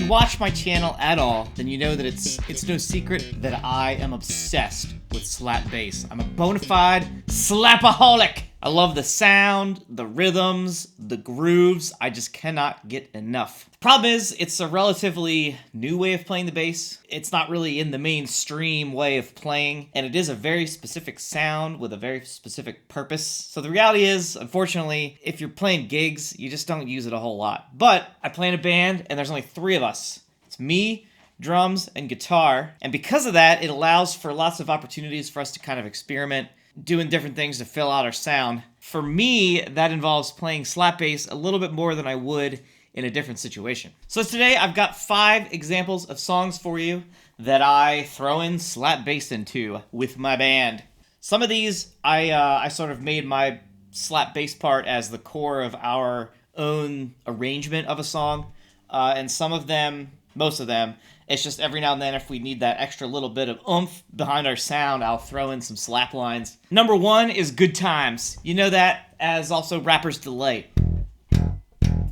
you watch my channel at all, then you know that it's no secret that I am obsessed with slap bass. I'm a bona fide slapaholic. I love the sound, the rhythms, the grooves. I just cannot get enough. The problem is, it's a relatively new way of playing the bass. It's not really in the mainstream way of playing, and it is a very specific sound with a very specific purpose. So the reality is, unfortunately, if you're playing gigs, you just don't use it a whole lot. But I play in a band, and there's only 3 of us. It's me, drums, and guitar. And because of that, it allows for lots of opportunities for us to kind of experiment, doing different things to fill out our sound. For me, that involves playing slap bass a little bit more than I would in a different situation. So today I've got 5 examples of songs for you that I throw in slap bass into with my band. Some of these I sort of made my slap bass part as the core of our own arrangement of a song, and some of them, most of them, it's just every now and then if we need that extra little bit of oomph behind our sound, I'll throw in some slap lines. Number 1 is Good Times. You know that as also Rapper's Delight.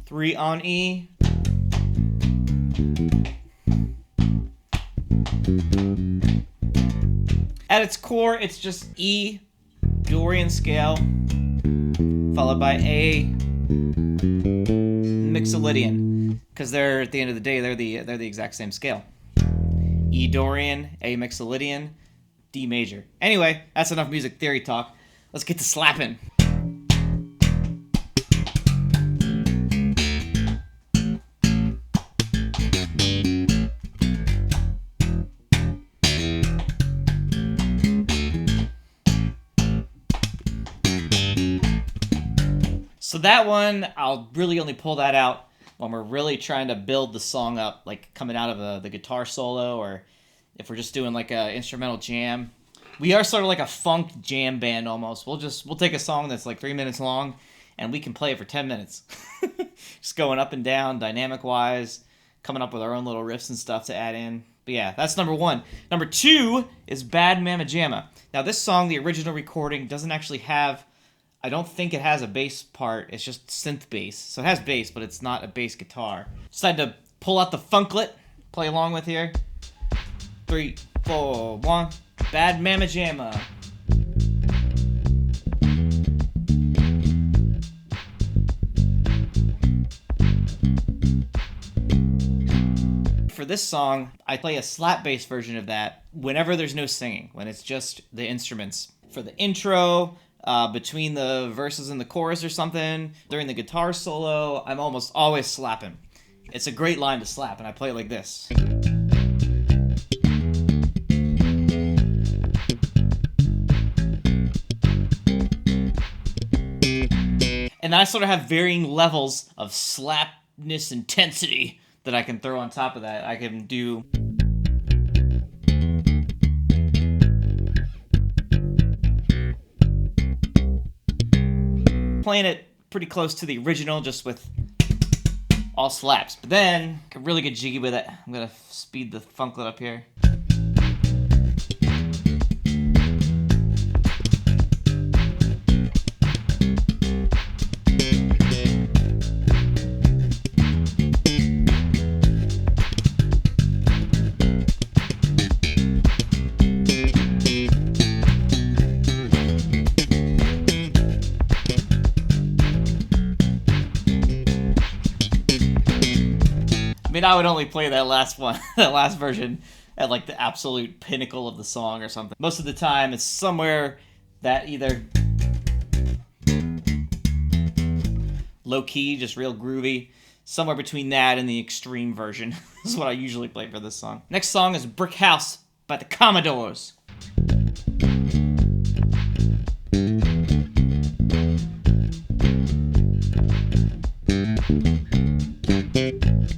3 on E. At its core, it's just E, Dorian scale, followed by A, Mixolydian. Because they're, at the end of the day, they're the exact same scale. E Dorian, A Mixolydian, D major. Anyway, that's enough music theory talk. Let's get to slapping. So that one, I'll really only pull that out when we're really trying to build the song up, like coming out of the guitar solo, or if we're just doing like a instrumental jam. We are sort of like a funk jam band almost. We'll take a song that's like 3 minutes long, and we can play it for 10 minutes. Just going up and down, dynamic-wise, coming up with our own little riffs and stuff to add in. But yeah, that's number 1. Number 2 is Bad Mama Jama. Now this song, the original recording, doesn't actually have, I don't think it has a bass part. It's just synth bass. So it has bass, but it's not a bass guitar. Decided to pull out the funklet, play along with here. 3, 4, 1. Bad Mama Jama. For this song, I play a slap bass version of that whenever there's no singing, when it's just the instruments. For the intro, between the verses and the chorus or something, during the guitar solo, I'm almost always slapping. It's a great line to slap, and I play it like this. And I sort of have varying levels of slapness intensity that I can throw on top of that. I can do... playing it pretty close to the original, just with all slaps. But then, I can really get jiggy with it. I'm gonna speed the funklet up here. I mean, I would only play that last one, that last version, at like the absolute pinnacle of the song or something. Most of the time, it's somewhere that either low-key, just real groovy, somewhere between that and the extreme version. This is what I usually play for this song. Next song is Brick House by the Commodores.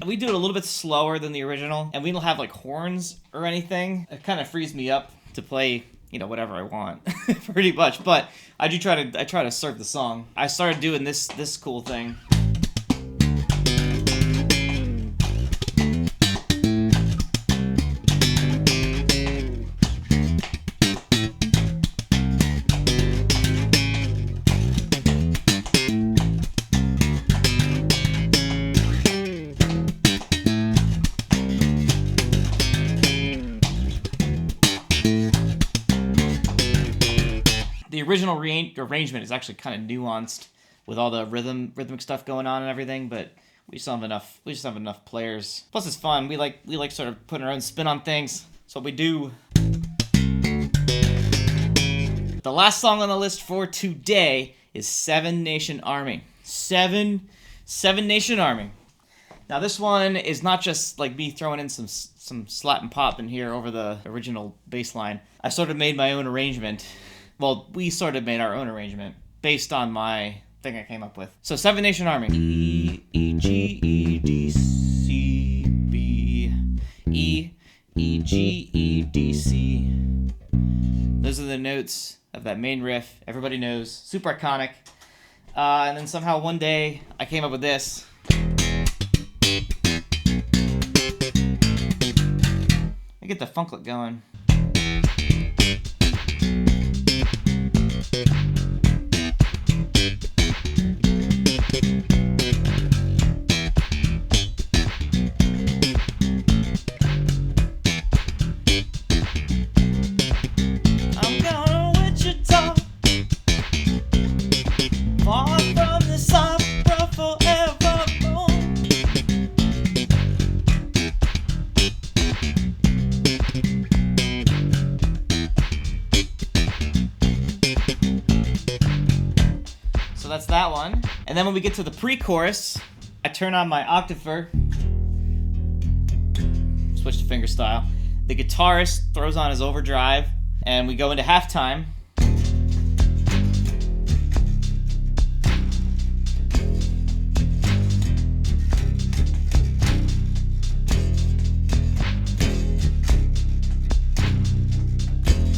We do it a little bit slower than the original, and we don't have like horns or anything. It kind of frees me up to play, you know, whatever I want, pretty much. But I try to serve the song. I started doing this cool thing. original arrangement is actually kind of nuanced with all the rhythmic stuff going on and everything, but we just don't have enough. We just don't have enough players. Plus, it's fun. We like sort of putting our own spin on things. That's what we do. The last song on the list for today is Seven Nation Army. Seven Nation Army. Now this one is not just like me throwing in some slap and pop in here over the original bass line. I sort of made my own arrangement. Well, we sort of made our own arrangement based on my thing I came up with. So Seven Nation Army. E, E, G, E, D, C, B, E, E, G, E, D, C. Those are the notes of that main riff. Everybody knows. Super iconic. And then somehow one day I came up with this. Let me get the funklet going. I'm going to Wichita, far from the Sabra forevermore. So that's that one. And then when we get to the pre-chorus, I turn on my octaver, switch to fingerstyle. The guitarist throws on his overdrive, and we go into halftime.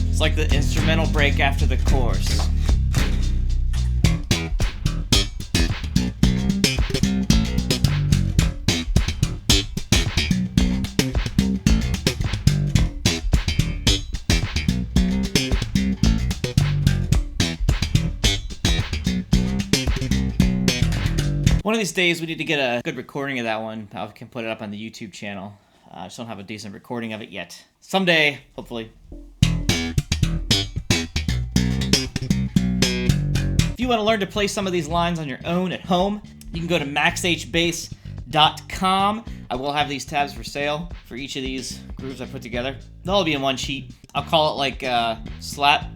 It's like the instrumental break after the chorus. One of these days, we need to get a good recording of that one. I can put it up on the YouTube channel. I just don't have a decent recording of it yet. Someday, hopefully. If you want to learn to play some of these lines on your own at home, you can go to maxhbass.com. I will have these tabs for sale for each of these grooves I put together. They'll all be in one sheet. I'll call it like Slap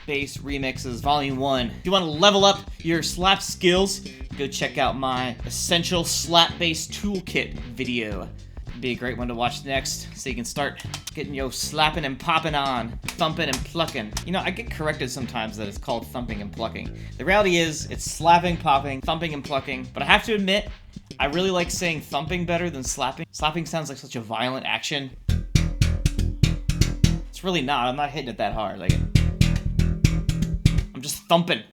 Bass Remixes Volume 1. If you want to level up your slap skills, go check out my Essential Slap Bass Toolkit video. It'd be a great one to watch next, so you can start getting yo slapping and popping on, thumping and plucking. You know, I get corrected sometimes that it's called thumping and plucking. The reality is, it's slapping, popping, thumping and plucking. But I have to admit, I really like saying thumping better than slapping. Slapping sounds like such a violent action. It's really not. I'm not hitting it that hard. Like, I'm just thumping.